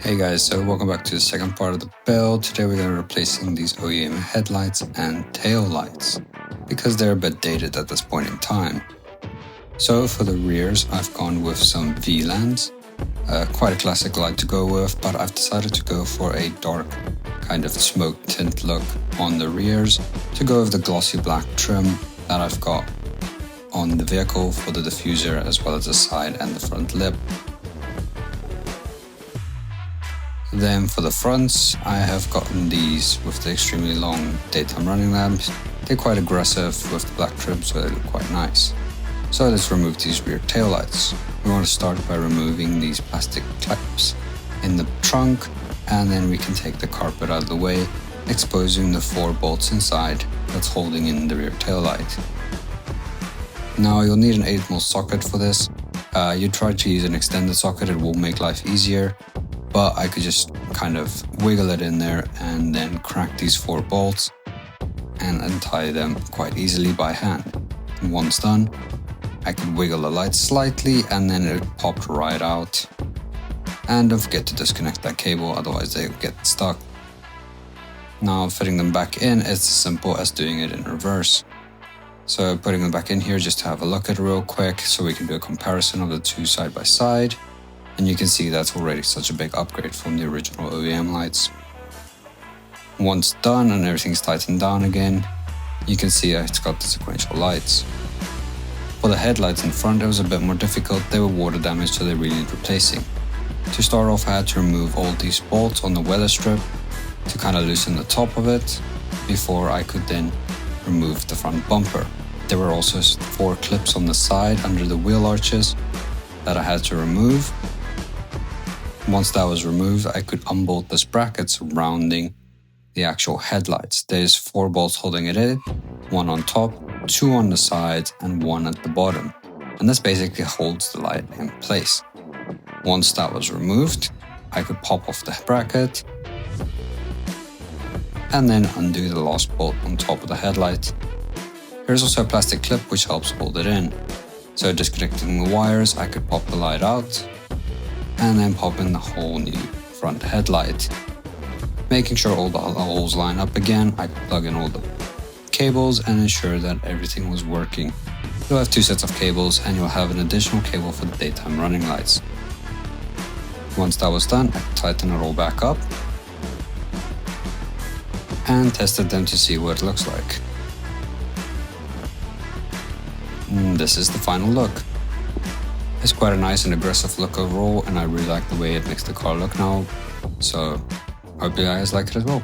Hey guys, so welcome back to the second part of the build. Today we're going to be replacing these OEM headlights and tail lights because they're a bit dated at this point in time. So for the rears, I've gone with some VLANDs, quite a classic light to go with, but I've decided to go for a dark kind of smoke tint look on the rears to go with the glossy black trim that I've got on the vehicle for the diffuser as well as the side and the front lip. Then for the fronts, I have gotten these with the extremely long daytime running lamps. They're quite aggressive with the black trim, so they look quite nice. So let's remove these rear tail lights. We want to start by removing these plastic clips in the trunk, and then we can take the carpet out of the way, exposing the 4 bolts inside that's holding in the rear tail light. Now you'll need an 8mm socket for this. You try to use an extended socket, it will make life easier. But I could just kind of wiggle it in there and then crack these 4 bolts and untie them quite easily by hand. And once done, I could wiggle the light slightly and then it popped right out. And don't forget to disconnect that cable, otherwise they get stuck. Now fitting them back in, it's as simple as doing it in reverse. So putting them back in here just to have a look at it real quick so we can do a comparison of the two side by side. And you can see that's already such a big upgrade from the original OEM lights. Once done and everything's tightened down again, you can see it's got the sequential lights. For the headlights in front, it was a bit more difficult. They were water damaged, so they really need replacing. To start off, I had to remove all these bolts on the weather strip to kind of loosen the top of it before I could then remove the front bumper. There were also 4 clips on the side under the wheel arches that I had to remove. Once that was removed, I could unbolt this bracket surrounding the actual headlights. There's 4 bolts holding it in, 1 on top, 2 on the sides, and 1 at the bottom. And this basically holds the light in place. Once that was removed, I could pop off the bracket and then undo the last bolt on top of the headlight. There's also a plastic clip which helps hold it in. So disconnecting the wires, I could pop the light out and then pop in the whole new front headlight. Making sure all the holes line up again, I could plug in all the cables and ensure that everything was working. You'll have 2 sets of cables and you'll have an additional cable for the daytime running lights. Once that was done, I could tighten it all back up and tested them to see what it looks like. And this is the final look. It's quite a nice and aggressive look overall, and I really like the way it makes the car look now, so hope you guys like it as well.